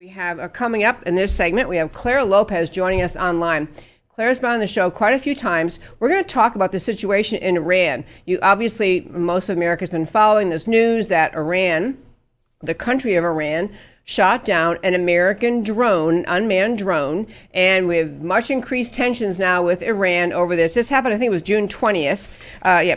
We have coming up in this segment, we have Clare Lopez joining us online. Claire's been on the show quite a few times. We're going to talk about the situation in Iran. You obviously, most of America has been following this news that Iran, the country of Iran, shot down an American drone, unmanned drone, and we have much increased tensions now with Iran over this. This happened, I think it was June 20th.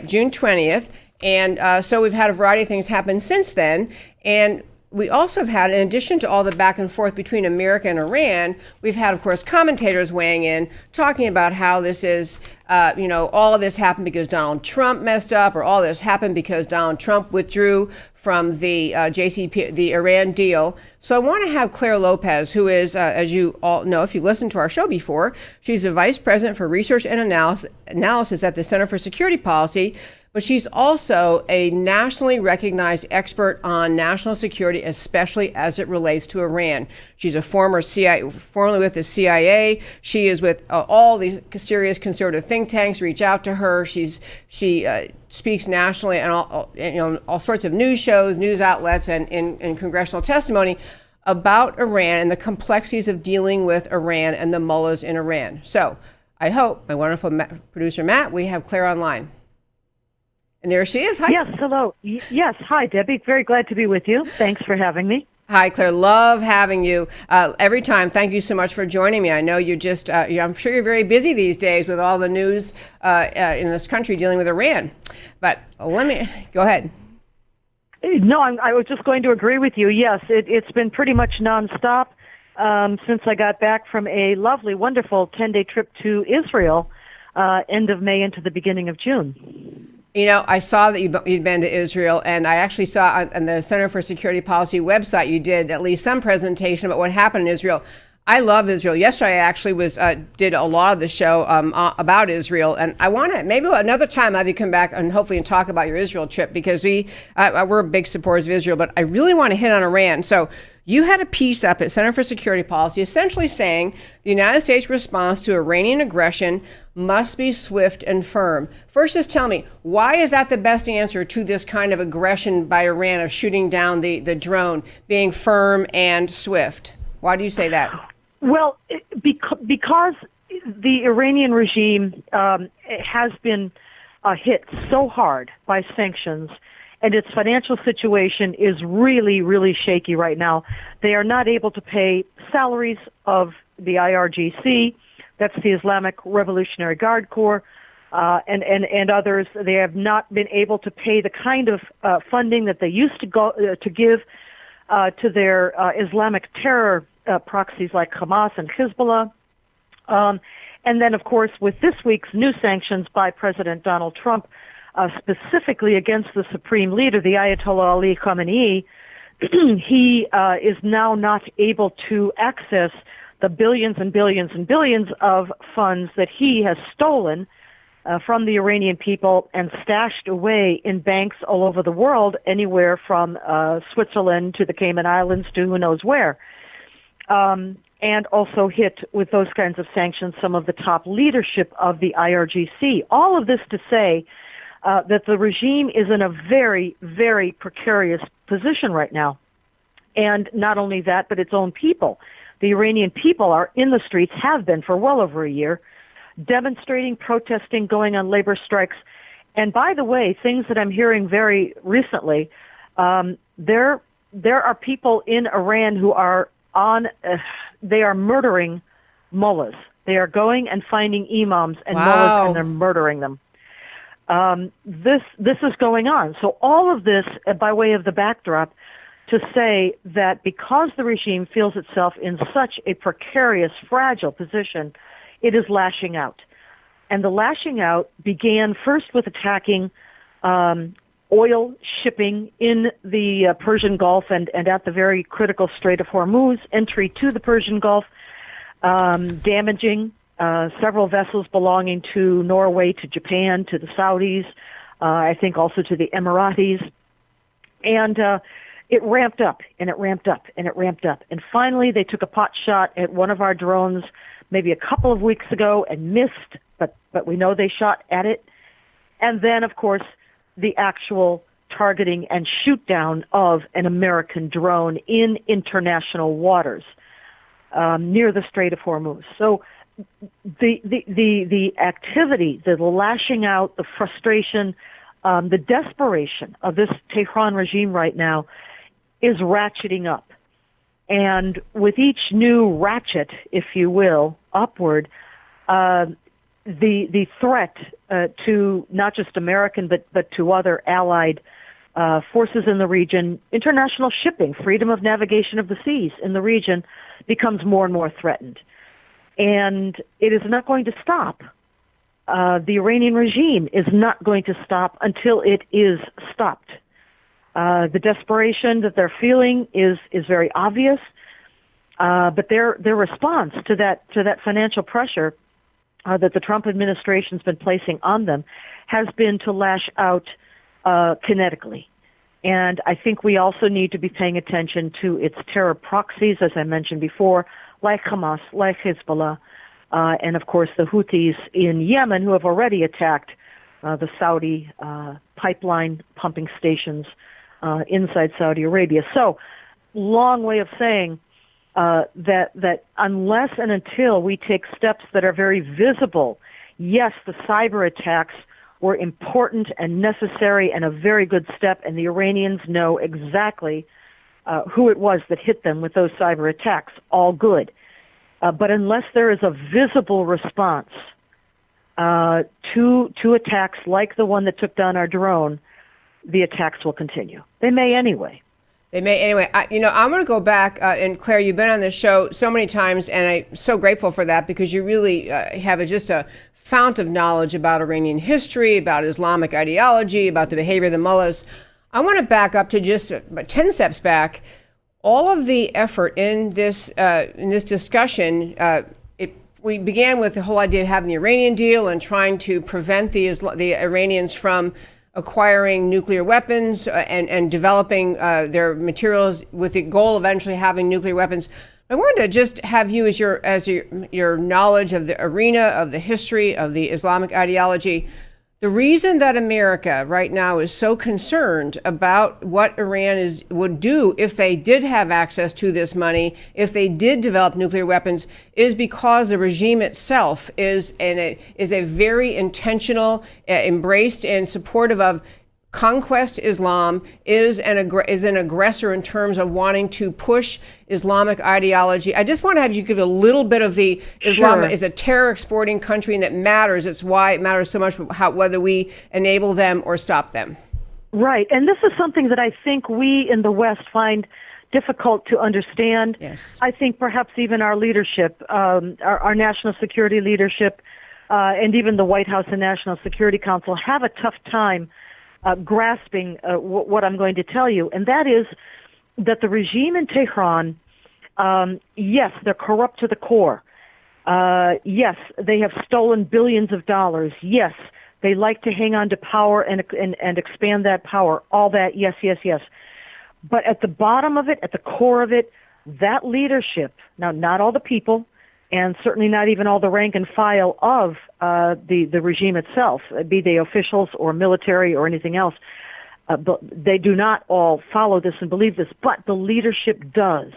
June 20th. And so we've had a variety of things happen since then. And we also have had, in addition to all the back and forth between America and Iran, we've had, of course, commentators weighing in, talking about how this is, all of this happened because Donald Trump messed up, or all this happened because Donald Trump withdrew from the JCP, the Iran deal. So I want to have Clare Lopez, who is, as you all know, if you've listened to our show before, she's the Vice President for Research and Analysis at the Center for Security Policy. But she's also a nationally recognized expert on national security, especially as it relates to Iran. She's a formerly with the CIA. She is with all these serious conservative think tanks. Reach out to her. She speaks nationally and all sorts of news shows, news outlets, and in congressional testimony about Iran and the complexities of dealing with Iran and the mullahs in Iran. So I hope, my wonderful producer Matt, we have Claire online. And there she is. Hi. Yes, hello. Yes, hi, Debbie. Very glad to be with you. Thanks for having me. Hi, Claire. Love having you every time. Thank you so much for joining me. I know you're just, I'm sure you're very busy these days with all the news in this country dealing with Iran. But let me, go ahead. No, I was just going to agree with you. Yes, it's been pretty much nonstop since I got back from a lovely, wonderful 10-day trip to Israel, end of May into the beginning of June. You know, I saw that you'd been to Israel, and I actually saw on the Center for Security Policy website you did at least some presentation about what happened in Israel. I love Israel. Yesterday, I actually did a lot of the show about Israel, and I want to maybe another time have you come back and hopefully talk about your Israel trip, because we're big supporters of Israel, but I really want to hit on Iran. So you had a piece up at Center for Security Policy essentially saying the United States response to Iranian aggression must be swift and firm. First, just tell me, why is that the best answer to this kind of aggression by Iran of shooting down the drone, being firm and swift? Why do you say that? Well, because the Iranian regime has been hit so hard by sanctions, and its financial situation is really, really shaky right now. They are not able to pay salaries of the IRGC, that's the Islamic Revolutionary Guard Corps, and others. They have not been able to pay the kind of funding that they used to give to their Islamic terror proxies like Hamas and Hezbollah. And then, of course, with this week's new sanctions by President Donald Trump, specifically against the supreme leader, the Ayatollah Ali Khamenei, he is now not able to access the billions and billions and billions of funds that he has stolen from the Iranian people and stashed away in banks all over the world, anywhere from Switzerland to the Cayman Islands to who knows where. And also hit with those kinds of sanctions some of the top leadership of the IRGC. All of this to say that the regime is in a very, very precarious position right now. And not only that, but its own people. The Iranian people are in the streets, have been for well over a year, demonstrating, protesting, going on labor strikes. And by the way, things that I'm hearing very recently, there are people in Iran who are they are murdering mullahs. They are going and finding imams and mullahs, and they're murdering them. This is going on. So all of this, by way of the backdrop, to say that because the regime feels itself in such a precarious, fragile position, it is lashing out. And the lashing out began first with attacking oil shipping in the Persian Gulf and at the very critical Strait of Hormuz, entry to the Persian Gulf, damaging several vessels belonging to Norway, to Japan, to the Saudis, I think also to the Emiratis. And it ramped up, and it ramped up, and it ramped up. And finally, they took a pot shot at one of our drones maybe a couple of weeks ago and missed, but we know they shot at it. And then, of course, the actual targeting and shoot down of an American drone in international waters near the Strait of Hormuz. So the activity, the lashing out, the frustration, the desperation of this Tehran regime right now is ratcheting up. And with each new ratchet, if you will, upward, the threat to not just American but to other allied forces in the region, international shipping, freedom of navigation of the seas in the region becomes more and more threatened. And it is not going to stop. The Iranian regime is not going to stop until it is stopped. The desperation that they're feeling is very obvious, but their response to that financial pressure that the Trump administration's been placing on them has been to lash out kinetically. And I think we also need to be paying attention to its terror proxies, as I mentioned before, like Hamas, like Hezbollah, and of course the Houthis in Yemen, who have already attacked the Saudi pipeline pumping stations inside Saudi Arabia. So, long way of saying that unless and until we take steps that are very visible, yes, the cyber attacks were important and necessary and a very good step, and the Iranians know exactly who it was that hit them with those cyber attacks. All good. But unless there is a visible response to attacks like the one that took down our drone, the attacks will continue. They may anyway. They may anyway. I'm going to go back, and Claire, you've been on this show so many times, and I'm so grateful for that because you really have just a fount of knowledge about Iranian history, about Islamic ideology, about the behavior of the mullahs. I want to back up to just 10 steps back. All of the effort in this discussion, we began with the whole idea of having the Iranian deal and trying to prevent the Iranians from acquiring nuclear weapons and developing their materials with the goal of eventually having nuclear weapons. I wanted to just have you as your knowledge of the arena, of the history, of the Islamic ideology. The reason that America right now is so concerned about what Iran would do if they did have access to this money, if they did develop nuclear weapons, is because the regime itself is a very intentional, embraced and supportive of conquest Islam, is an aggressor in terms of wanting to push Islamic ideology. I just want to have you give a little bit of the Islam is a terror exporting country, and that matters. It's why it matters so much whether we enable them or stop them. Right, and this is something that I think we in the West find difficult to understand. Yes. I think perhaps even our leadership, our national security leadership, and even the White House and National Security Council have a tough time grasping what I'm going to tell you, and that is that the regime in Tehran, yes, they're corrupt to the core. Yes, they have stolen billions of dollars. Yes, they like to hang on to power and expand that power. All that, yes, yes, yes. But at the bottom of it, at the core of it, that leadership, now not all the people, and certainly not even all the rank and file of the regime itself, be they officials or military or anything else. But they do not all follow this and believe this, but the leadership does.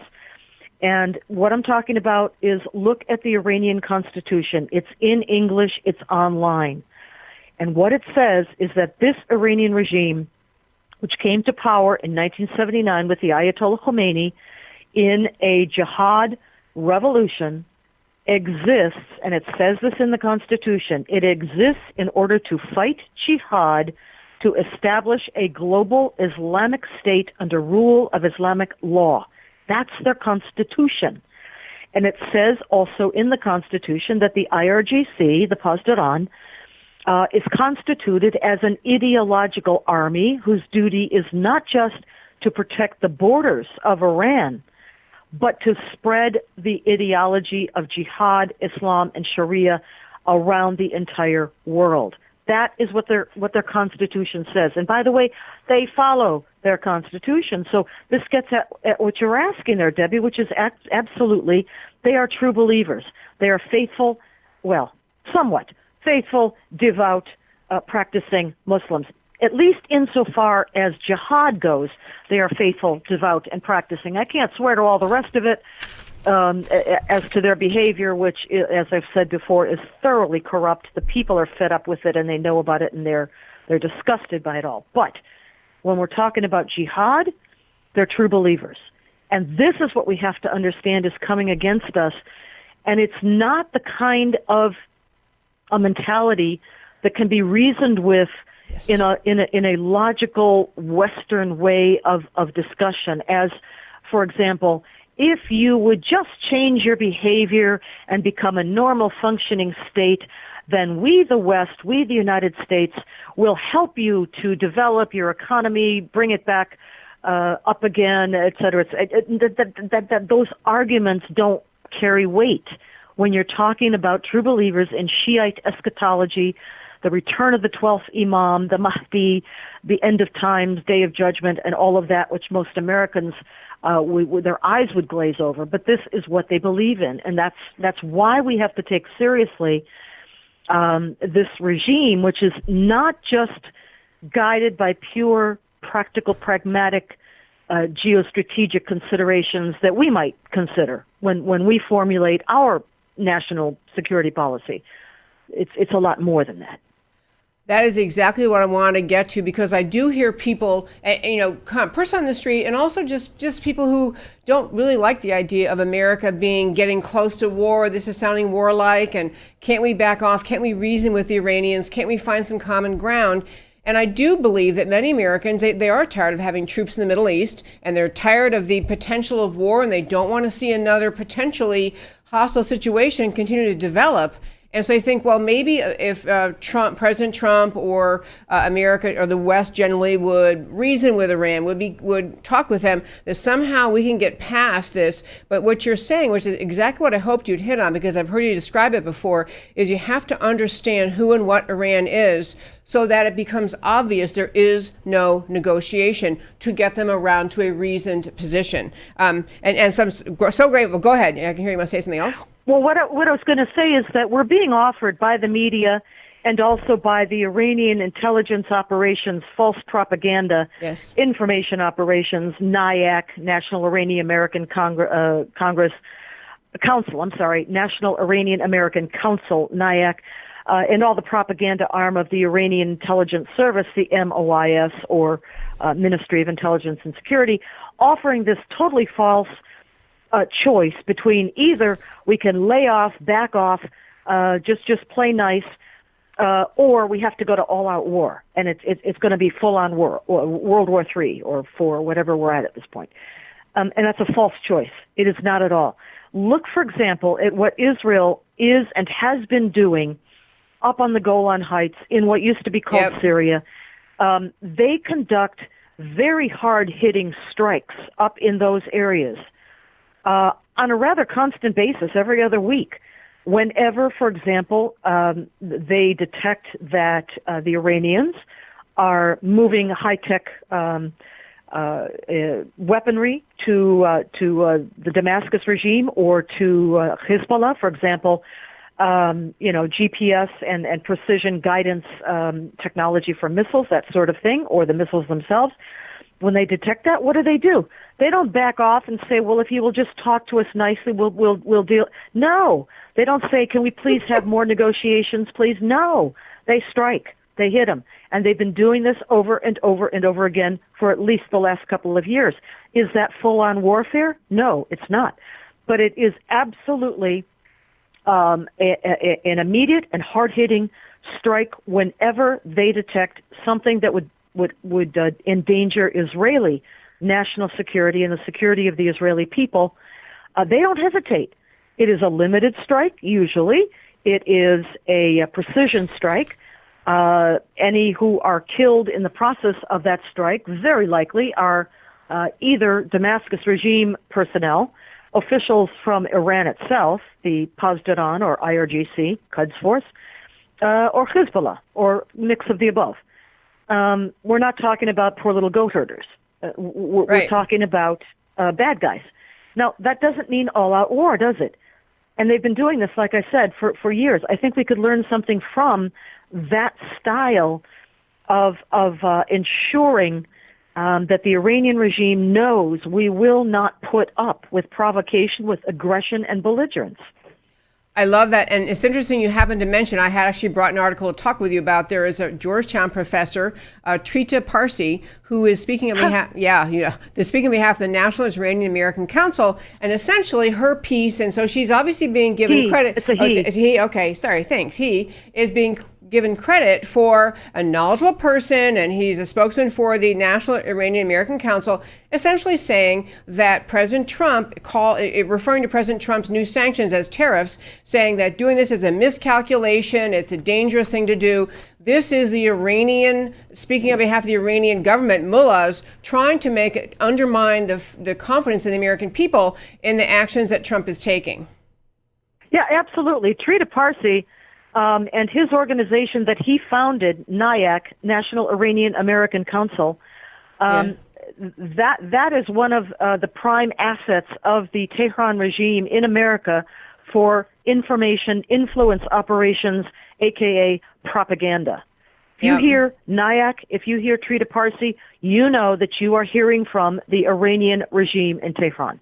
And what I'm talking about is look at the Iranian constitution. It's in English. It's online. And what it says is that this Iranian regime, which came to power in 1979 with the Ayatollah Khomeini in a jihad revolution, exists, and it says this in the Constitution, it exists in order to fight jihad, to establish a global Islamic state under rule of Islamic law. That's their Constitution. And it says also in the Constitution that the IRGC, the Pasdaran, is constituted as an ideological army whose duty is not just to protect the borders of Iran, but to spread the ideology of jihad, Islam, and Sharia around the entire world. That is what their constitution says. And by the way, they follow their constitution. So this gets at what you're asking there, Debbie, which is absolutely, they are true believers. They are faithful, well, somewhat faithful, devout, practicing Muslims. at least insofar as jihad goes, they are faithful, devout, and practicing. I can't swear to all the rest of it as to their behavior, which, as I've said before, is thoroughly corrupt. The people are fed up with it, and they know about it, and they're disgusted by it all. But when we're talking about jihad, they're true believers. And this is what we have to understand is coming against us. And it's not the kind of a mentality that can be reasoned with in a logical Western way of discussion. As, for example, if you would just change your behavior and become a normal functioning state, then we, the West, we, the United States, will help you to develop your economy, bring it back up again, et cetera. Those arguments don't carry weight when you're talking about true believers in Shiite eschatology, the return of the 12th Imam, the Mahdi, the end of times, day of judgment, and all of that, which most Americans, their eyes would glaze over. But this is what they believe in, and that's why we have to take seriously this regime, which is not just guided by pure, practical, pragmatic, geostrategic considerations that we might consider when we formulate our national security policy. It's a lot more than that. That is exactly what I want to get to, because I do hear people, person on the street, and also just people who don't really like the idea of America getting close to war. This is sounding warlike, and can't we back off? Can't we reason with the Iranians? Can't we find some common ground? And I do believe that many Americans, they are tired of having troops in the Middle East, and they're tired of the potential of war, and they don't want to see another potentially hostile situation continue to develop. And so I think, well, maybe if President Trump or America or the West generally would reason with Iran, would talk with them, that somehow we can get past this. But what you're saying, which is exactly what I hoped you'd hit on, because I've heard you describe it before, is you have to understand who and what Iran is so that it becomes obvious there is no negotiation to get them around to a reasoned position. And some so great. Well, go ahead. I can hear you want to say something else. Well, what I was going to say is that we're being offered by the media and also by the Iranian intelligence operations, false propaganda, information operations, NIAC, National Iranian American Council, National Iranian American Council, NIAC, and all the propaganda arm of the Iranian Intelligence Service, the MOIS, or Ministry of Intelligence and Security, offering this totally false choice between either we can lay off, back off, just play nice, or we have to go to all-out war, and it's going to be full-on war, or World War III or IV, whatever we're at this point. And that's a false choice. It is not at all. Look, for example, at what Israel is and has been doing up on the Golan Heights in what used to be called Syria. They conduct very hard-hitting strikes up in those areas on a rather constant basis every other week. Whenever, for example, they detect that the Iranians are moving high-tech weaponry to the Damascus regime or to Hezbollah, for example, GPS and precision guidance technology for missiles, that sort of thing, or the missiles themselves. When they detect that, what do? They don't back off and say, well, if you will just talk to us nicely, we'll deal. No, they don't say, can we please have more negotiations, please? No, they strike. They hit them. And they've been doing this over and over and over again for at least the last couple of years. Is that full-on warfare? No, it's not. But it is absolutely an immediate and hard-hitting strike whenever they detect something that would endanger Israeli national security and the security of the Israeli people. They don't hesitate. It is a limited strike, usually. It is a precision strike. Any who are killed in the process of that strike very likely are either Damascus regime personnel, officials from Iran itself, the Pasdaran or IRGC, Quds Force, or Hezbollah, or mix of the above. We're not talking about poor little goat herders. We're talking about bad guys. Now, that doesn't mean all-out war, does it? And they've been doing this, like I said, for years. I think we could learn something from that style of ensuring that the Iranian regime knows we will not put up with provocation, with aggression and belligerence. I love that. And it's interesting you happened to mention, I had actually brought an article to talk with you about, there is a Georgetown professor, Trita Parsi, who is speaking on behalf, speaking on behalf of the National Iranian American Council, and essentially her piece, and so she's obviously being given credit. It's a he. It's a he, okay, sorry, thanks. He is being given credit for a knowledgeable person, and he's a spokesman for the National Iranian American Council, essentially saying that President Trump, referring to President Trump's new sanctions as tariffs, saying that doing this is a miscalculation, it's a dangerous thing to do. This is the Iranian, speaking on behalf of the Iranian government, mullahs, trying to undermine the confidence in the American people in the actions that Trump is taking. Yeah, absolutely. Trita Parsi and his organization that he founded, NIAC, National Iranian American Council, that is one of the prime assets of the Tehran regime in America for information influence operations, aka propaganda. If you hear NIAC, if you hear Trita Parsi, you know that you are hearing from the Iranian regime in Tehran.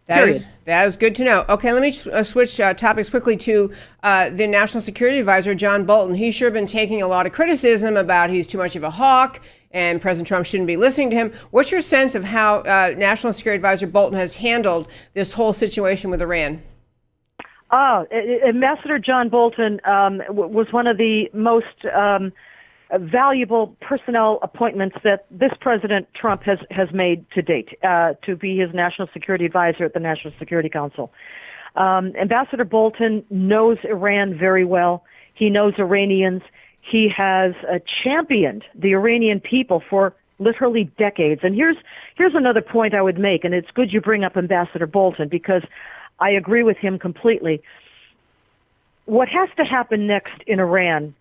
That is good to know. Okay, let me switch topics quickly to the National Security Advisor, John Bolton. He's sure been taking a lot of criticism about he's too much of a hawk and President Trump shouldn't be listening to him. What's your sense of how National Security Advisor Bolton has handled this whole situation with Iran? Ambassador John Bolton was one of the most valuable personnel appointments that this President Trump has made to date to be his national security advisor at the National Security Council. Ambassador Bolton knows Iran very well. He knows Iranians. He has championed the Iranian people for literally decades. And here's another point I would make, and it's good you bring up Ambassador Bolton because I agree with him completely. What has to happen next in Iran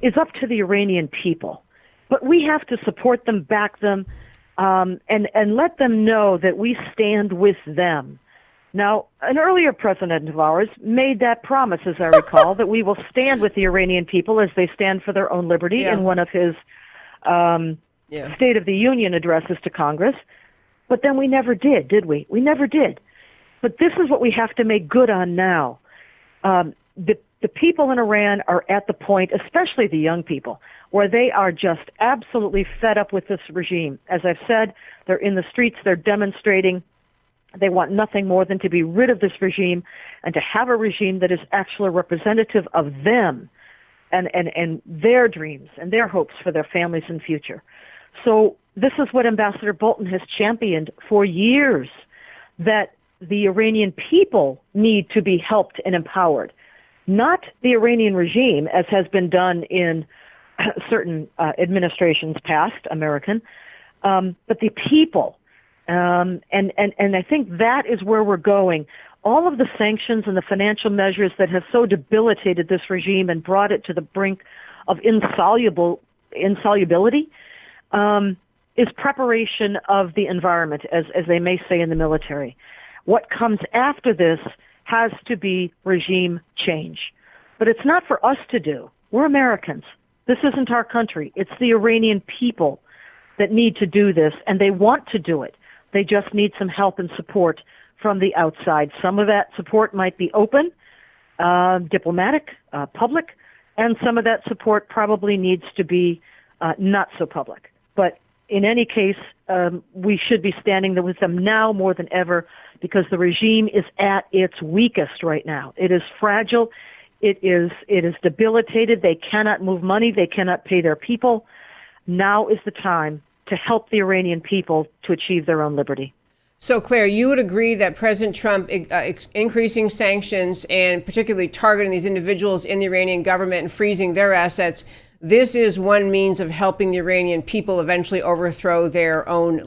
is up to the Iranian people. But we have to support them, back them, and let them know that we stand with them. Now, an earlier president of ours made that promise, as I recall, that we will stand with the Iranian people as they stand for their own liberty in one of his State of the Union addresses to Congress. But then we never did we? We never did. But this is what we have to make good on now. The people in Iran are at the point, especially the young people, where they are just absolutely fed up with this regime. As I've said, they're in the streets, they're demonstrating. They want nothing more than to be rid of this regime and to have a regime that is actually representative of them and their dreams and their hopes for their families and future. So this is what Ambassador Bolton has championed for years, that the Iranian people need to be helped and empowered. Not the Iranian regime, as has been done in certain administrations past, American, but the people. And I think that is where we're going. All of the sanctions and the financial measures that have so debilitated this regime and brought it to the brink of insolubility is preparation of the environment, as they may say in the military. What comes after this has to be regime change. But it's not for us to do. We're Americans. This isn't our country. It's the Iranian people that need to do this, and they want to do it. They just need some help and support from the outside. Some of that support might be open, diplomatic, public, and some of that support probably needs to be not so public. But in any case, we should be standing with them now more than ever, because the regime is at its weakest right now. It is fragile. It is debilitated. They cannot move money. They cannot pay their people. Now is the time to help the Iranian people to achieve their own liberty. So, Claire, you would agree that President Trump increasing sanctions and particularly targeting these individuals in the Iranian government and freezing their assets, this is one means of helping the Iranian people eventually overthrow their own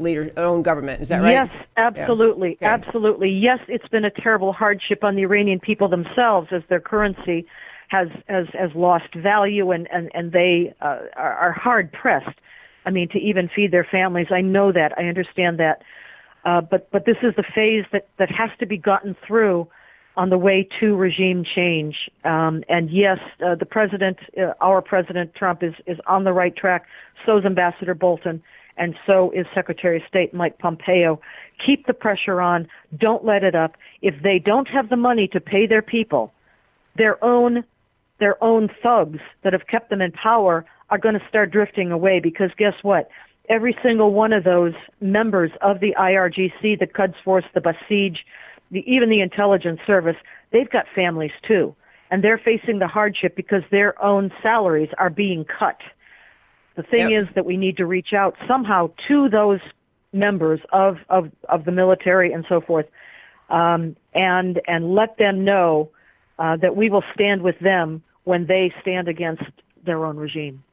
government. Is that right? Yes, absolutely. Yeah. Okay. Absolutely. Yes, it's been a terrible hardship on the Iranian people themselves as their currency has lost value and they are hard pressed. I mean, to even feed their families. I know that. I understand that. But this is the phase that has to be gotten through on the way to regime change. And yes, the president, our President Trump, is on the right track. So is Ambassador Bolton, and so is Secretary of State Mike Pompeo. Keep the pressure on. Don't let it up. If they don't have the money to pay their people, their own thugs that have kept them in power are going to start drifting away, because guess what? Every single one of those members of the IRGC, the Quds Force, the Basij, even the intelligence service, they've got families too. And they're facing the hardship because their own salaries are being cut. The thing is that we need to reach out somehow to those members of the military and so forth, and let them know that we will stand with them when they stand against their own regime.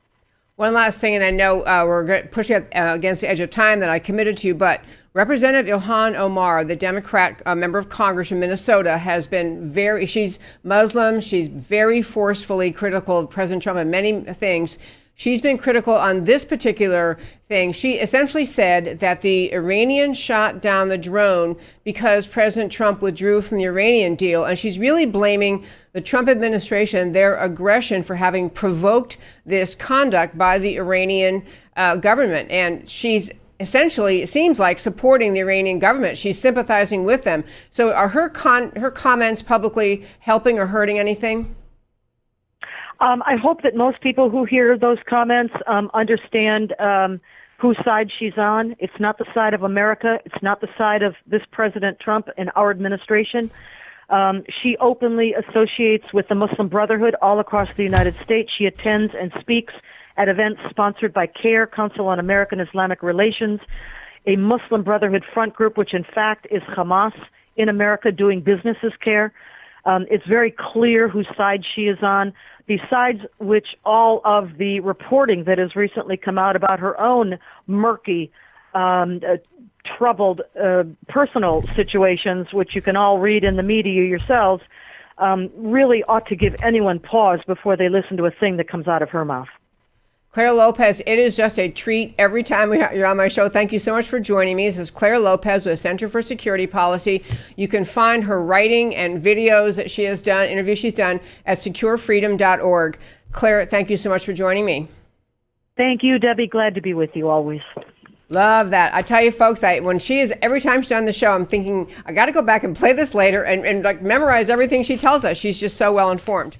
One last thing, and I know we're pushing up against the edge of time that I committed to, but Representative Ilhan Omar, the Democrat member of Congress from Minnesota, has been she's Muslim, she's very forcefully critical of President Trump and many things. She's been critical on this particular thing. She essentially said that the Iranians shot down the drone because President Trump withdrew from the Iranian deal. And she's really blaming the Trump administration, their aggression, for having provoked this conduct by the Iranian government. And she's essentially, it seems like, supporting the Iranian government. She's sympathizing with them. So are her comments publicly helping or hurting anything? I hope that most people who hear those comments understand whose side she's on. It's not the side of America. It's not the side of this President Trump and our administration. She openly associates with the Muslim Brotherhood all across the United States. She attends and speaks at events sponsored by CARE, Council on American Islamic Relations, a Muslim Brotherhood front group, which in fact is Hamas in America doing business as CARE. It's very clear whose side she is on, besides which all of the reporting that has recently come out about her own murky, troubled personal situations, which you can all read in the media yourselves, really ought to give anyone pause before they listen to a thing that comes out of her mouth. Clare Lopez, it is just a treat every time you're on my show. Thank you so much for joining me. This is Clare Lopez with Center for Security Policy. You can find her writing and videos that she has done, interviews she's done, at securefreedom.org. Clare, thank you so much for joining me. Thank you, Debbie. Glad to be with you always. Love that. I tell you, folks, every time she's on the show, I'm thinking, I got to go back and play this later and like memorize everything she tells us. She's just so well informed.